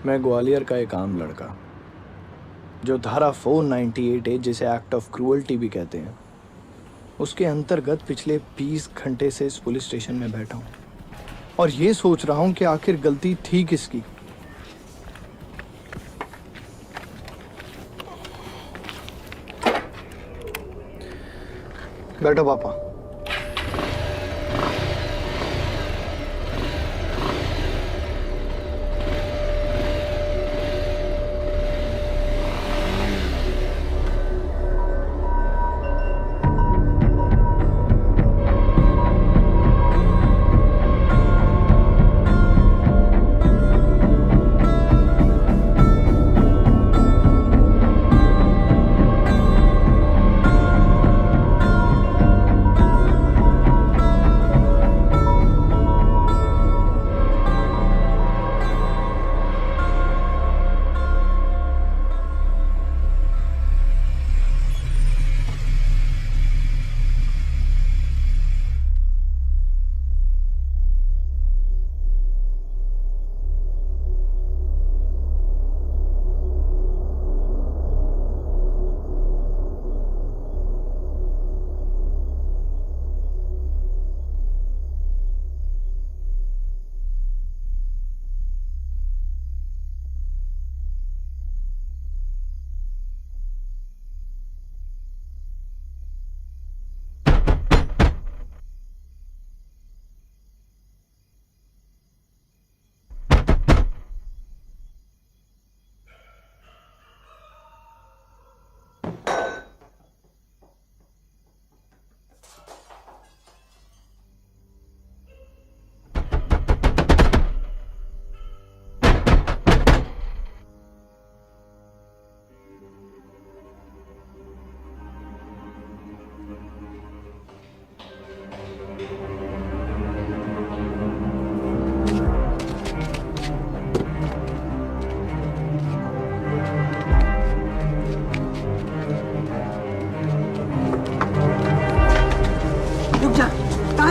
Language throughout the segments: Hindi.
मैं ग्वालियर का एक आम लड़का जो धारा 498 है, जिसे एक्ट ऑफ क्रूअल्टी भी कहते हैं, उसके अंतर्गत पिछले 20 घंटे से इस पुलिस स्टेशन में बैठा हूं और ये सोच रहा हूं कि आखिर गलती थी किसकी। बैठो पापा।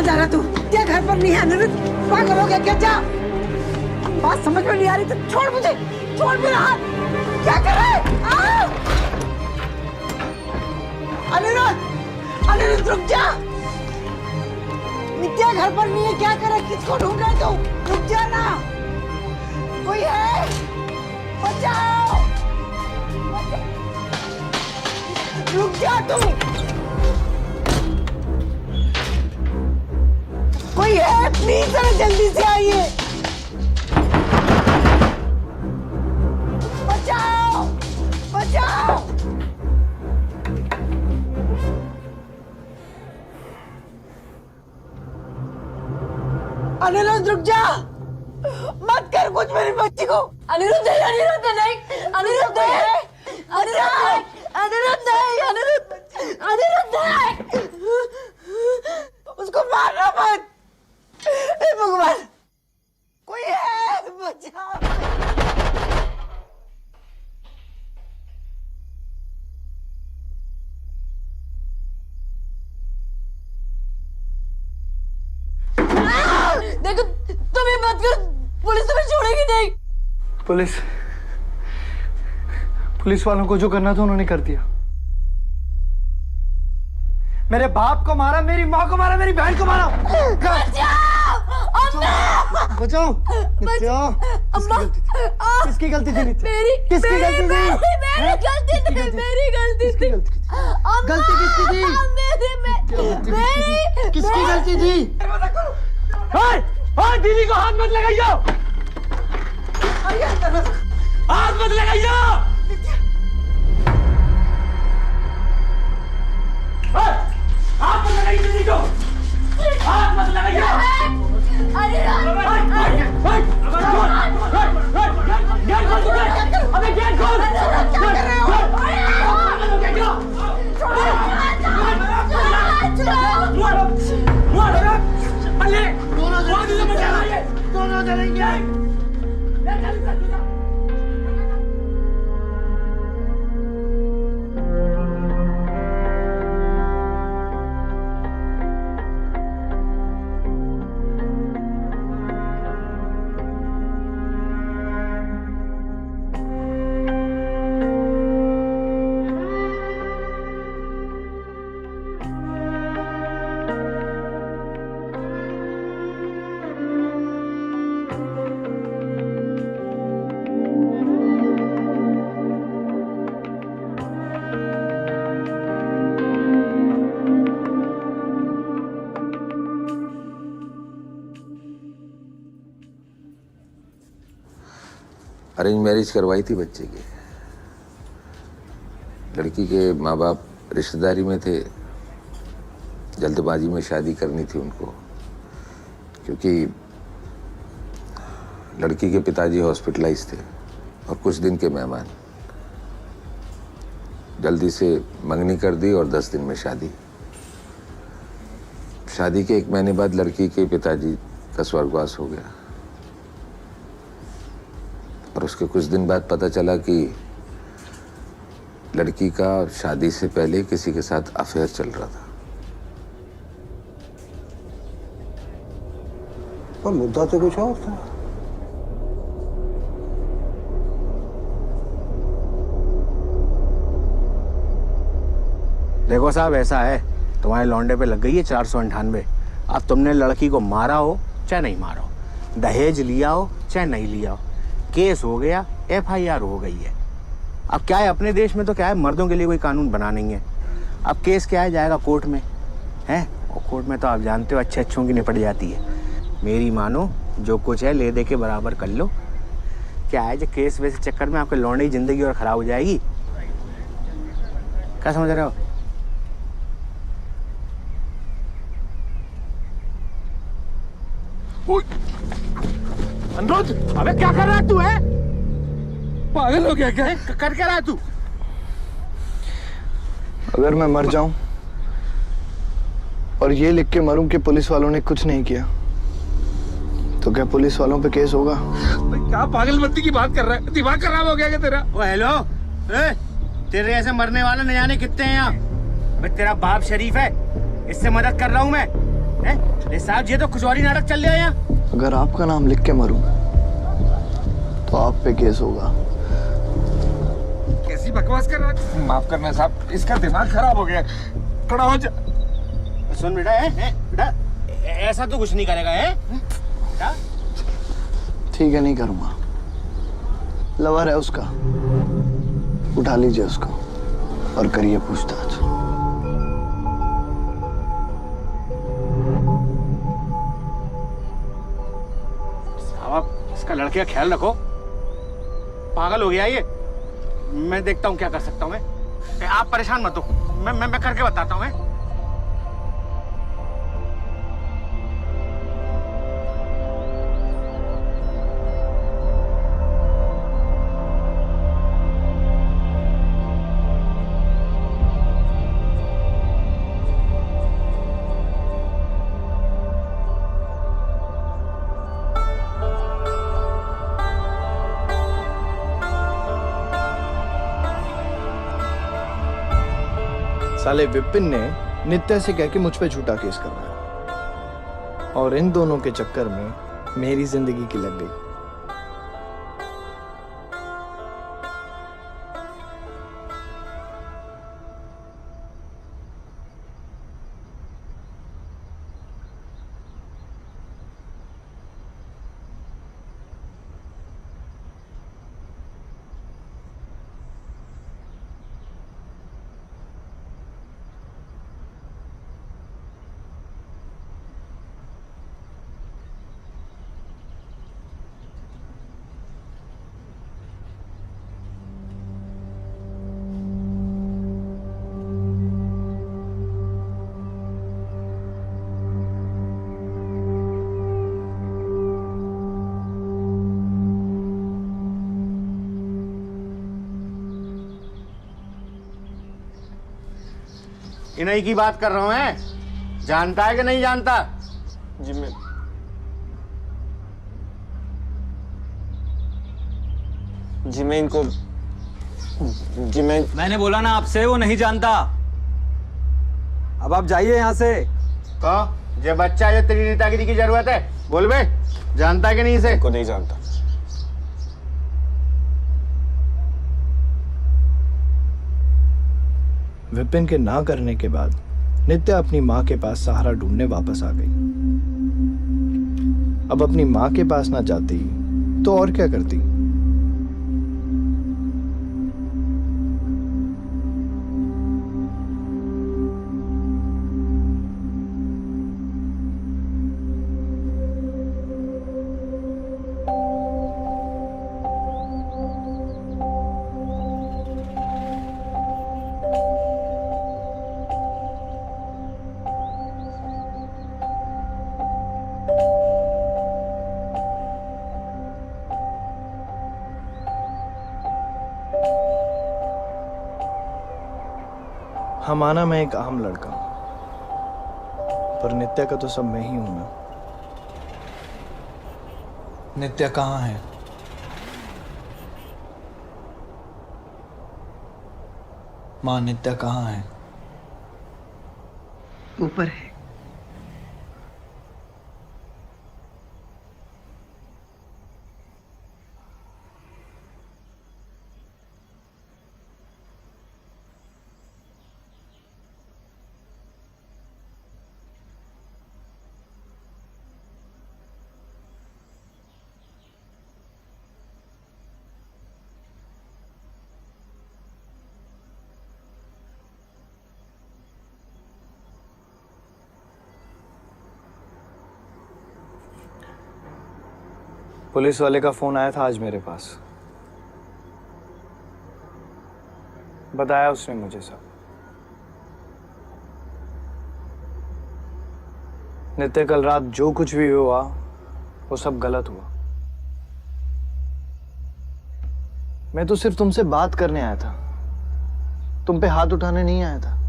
जा रहा तू? क्या घर पर नहीं है अनिरुद्ध? पागल हो गया क्या? जा, बात समझ में नहीं आ रही तो छोड़ मुझे, छोड़ मेरा हाथ। क्या कर रहा है? अनिरुद्ध, अनिरुद्ध रुक जा। नित्या घर पर नहीं है, क्या कर रहा है? किसको ढूंढ रहा है तू? रुक जा ना, कोई है? बचाओ, रुक जा तू। कोई है? प्लीज जरा जल्दी से आइए। बचाओ, बचाओ। अनिरुद्ध रुक जा, मत कर कुछ मेरी बच्ची को। अनिरुद्ध, अनिरुद्ध नहीं, अनिरुद्ध है, अनिरुद्ध, अनिरुद्ध नहीं, अनिरुद्ध, अनिरुद्ध नहीं। उसको मारना मत। हे भगवान, कोई है? बचाओ। देखो, तुम ये मत करो, पुलिस तुम्हें छोड़ेगी नहीं। पुलिस वालों को जो करना था उन्होंने कर दिया। मेरे बाप को मारा, मेरी माँ को मारा, मेरी बहन को मारा। बचाओ, बचाओ। किसकी गलती थी? किसकी गलती थी? मेरी गलती थी, मेरी गलती थी। गलती किसकी थी? किसकी गलती थी? दीदी को हाथ मत लगाइयो, हाथ मत लगाइयो। हाथ मत लगाइए दीदी को, हाथ मत लगाइए। अबे गेट खोल। क्या कर रहे हो? दोनों चलेंगे। अरेंज मैरिज करवाई थी बच्चे की। लड़की के माँ बाप रिश्तेदारी में थे, जल्दबाजी में शादी करनी थी उनको, क्योंकि लड़की के पिताजी हॉस्पिटलाइज थे और कुछ दिन के मेहमान। जल्दी से मंगनी कर दी और 10 दिन में शादी। शादी के 1 महीने बाद लड़की के पिताजी का स्वर्गवास हो गया और उसके कुछ दिन बाद पता चला कि लड़की का शादी से पहले किसी के साथ अफेयर चल रहा था। पर मुद्दा तो कुछ और था। देखो साहब, ऐसा है, तुम्हारे लौंडे पे लग गई है 498। अब तुमने लड़की को मारा हो चाहे नहीं मारा हो, दहेज लिया हो चाहे नहीं लिया हो, केस हो गया, FIR हो गई है। अब क्या है, अपने देश में तो क्या है, मर्दों के लिए कोई कानून बना नहीं है। अब केस क्या है, जाएगा कोर्ट में, है, और कोर्ट में तो आप जानते हो अच्छे अच्छों की निपट जाती है। मेरी मानो, जो कुछ है ले दे के बराबर कर लो। क्या है, जो केस वैसे चक्कर में आपके लौंडे की जिंदगी और खराब हो जाएगी। क्या समझ रहे हो? अनुरोध, अबे क्या कर रहा है तू? है पागल हो गया क्या? कर क्या रहा है तू? अगर मैं मर जाऊं और ये लिख के मरूं कि पुलिस वालों ने कुछ नहीं किया, तो क्या पुलिस वालों पे केस होगा? क्या पागलपंती की बात कर रहा है? दिमाग खराब हो गया क्या तेरा? ओ हेलो, तेरे ऐसे मरने वाले न जाने कितने हैं यहाँ। मैं तेरा बाप शरीफ है, इससे मदद कर रहा हूँ मैं। साहब, ये तो कुछ और ही नाटक चल रहा है यहाँ। अगर आपका नाम लिख के मरूं तो आप पे केस होगा। कैसी बकवास कर रहा है? माफ करना साहब, इसका दिमाग खराब हो गया। खड़ा हो जा। सुन बेटा, बेटा ऐसा तो कुछ नहीं करेगा, है बेटा? ठीक है, नहीं करूंगा। लवर है उसका, उठा लीजिए उसको और करिए पूछताछ। इसका लड़के का ख्याल रखो, पागल हो गया ये। मैं देखता हूँ क्या कर सकता हूँ मैं। आप परेशान मत हो, मैं करके बताता हूँ। साले विपिन ने नित्या से कह के मुझ पे झूठा केस करवाया और इन दोनों के चक्कर में मेरी जिंदगी की लग गई। इन्हीं की बात कर रहा हूँ। है जानता है कि नहीं जानता? जी मैं इनको मैंने बोला ना आपसे, वो नहीं जानता। अब आप जाइए यहाँ से। तो ये बच्चा, ये तेरी नेतागिरी की जरूरत है? बोल बे, जानता है कि नहीं इसे? को नहीं जानता। विपिन के ना करने के बाद नित्या अपनी माँ के पास सहारा ढूंढने वापस आ गई। अब अपनी माँ के पास ना जाती तो और क्या करती? हाँ माना मैं एक आम लड़का हूं, पर नित्या का तो सब मैं ही हूं ना। नित्या कहाँ है? माँ, नित्या कहाँ है? ऊपर है। पुलिस वाले का फोन आया था आज मेरे पास। बताया उसने मुझे सब। नित्य, कल रात जो कुछ भी हुआ वो सब गलत हुआ। मैं तो सिर्फ तुमसे बात करने आया था, तुम पे हाथ उठाने नहीं आया था।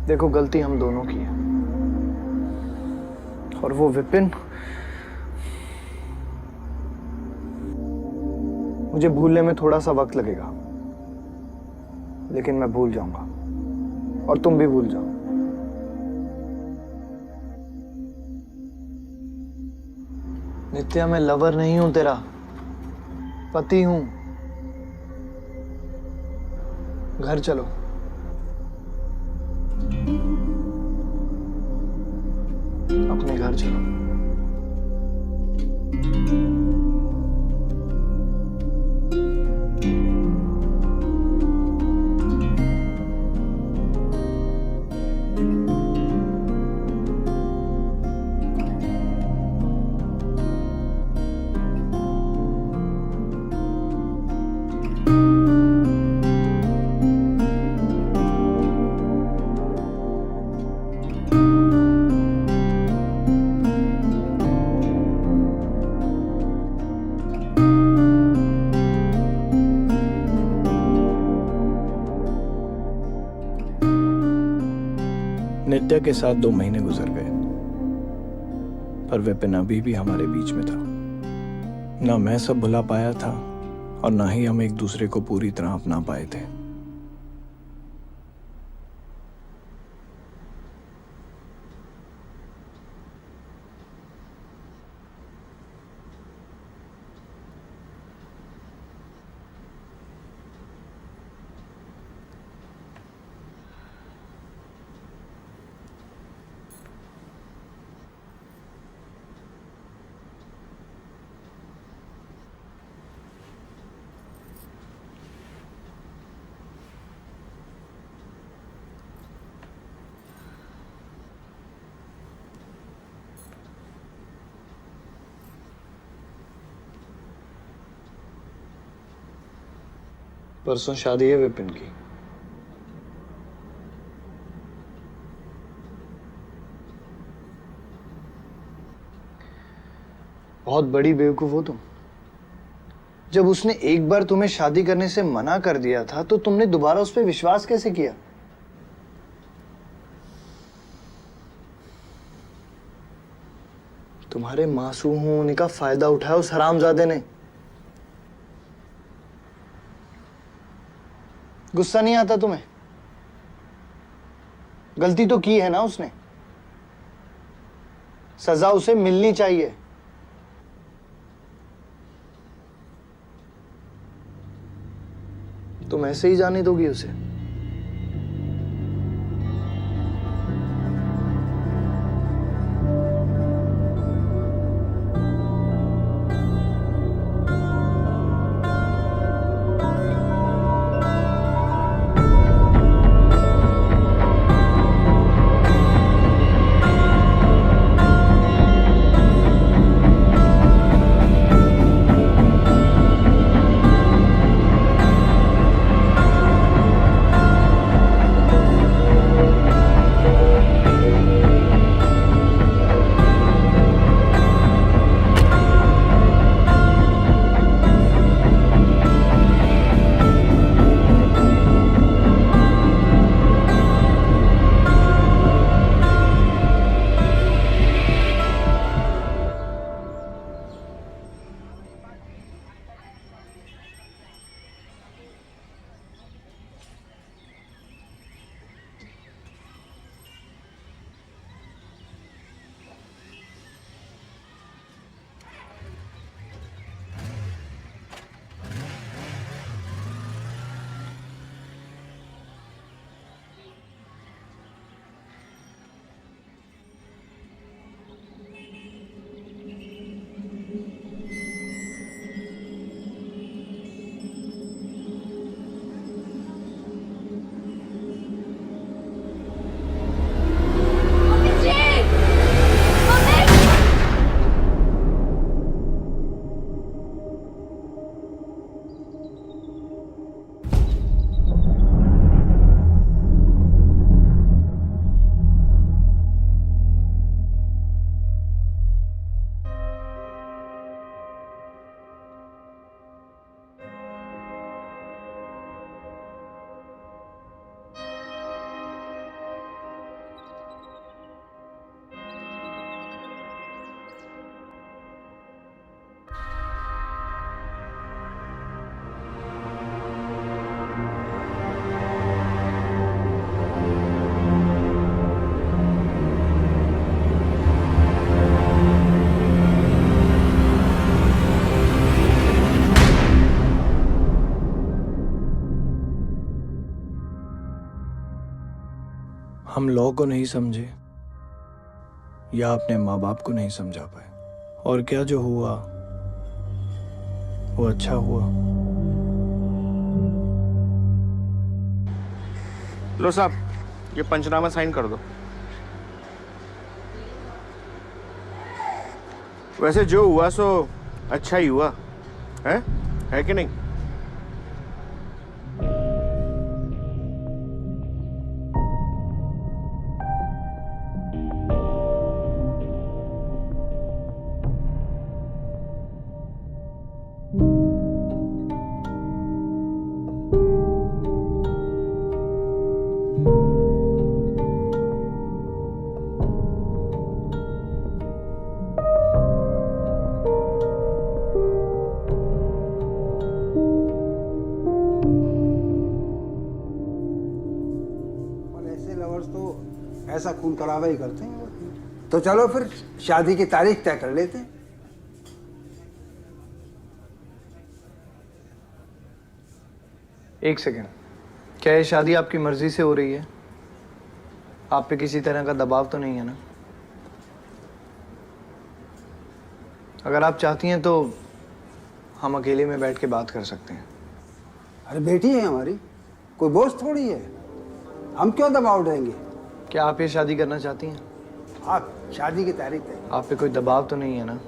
देखो, गलती हम दोनों की है, और वो विपिन, मुझे भूलने में थोड़ा सा वक्त लगेगा, लेकिन मैं भूल जाऊंगा और तुम भी भूल जाओ। नित्या, मैं लवर नहीं हूं तेरा, पति हूं। घर चलो। अपने घर चलो। नित्या के साथ 2 महीने गुजर गए, पर विपिन अभी भी हमारे बीच में था। ना मैं सब भुला पाया था और ना ही हम एक दूसरे को पूरी तरह अपना पाए थे। परसों शादी है विपिन की। बहुत बड़ी बेवकूफ हो तुम। जब उसने एक बार तुम्हें शादी करने से मना कर दिया था, तो तुमने दोबारा उस पर विश्वास कैसे किया? तुम्हारे मासूम होने का फायदा उठाया उस हरामजादे ने। गुस्सा नहीं आता तुम्हें? गलती तो की है ना उसने, सजा उसे मिलनी चाहिए। तुम ऐसे ही जाने दोगी उसे? हम लॉ को नहीं समझे या अपने माँ बाप को नहीं समझा पाए, और क्या जो हुआ वो अच्छा हुआ। लो साहब, ये पंचनामा साइन कर दो। वैसे जो हुआ सो अच्छा ही हुआ है कि नहीं? ऐसा खून खराबा ही करते हैं। तो चलो फिर शादी की तारीख तय कर लेते हैं। एक सेकेंड, क्या ये शादी आपकी मर्जी से हो रही है? आप पे किसी तरह का दबाव तो नहीं है ना? अगर आप चाहती हैं तो हम अकेले में बैठ के बात कर सकते हैं। अरे बेटी है हमारी, कोई बोझ थोड़ी है, हम क्यों दबाव देंगे? क्या आप ये शादी करना चाहती हैं? आप शादी की तारीख तय। आप पे कोई दबाव तो नहीं है ना?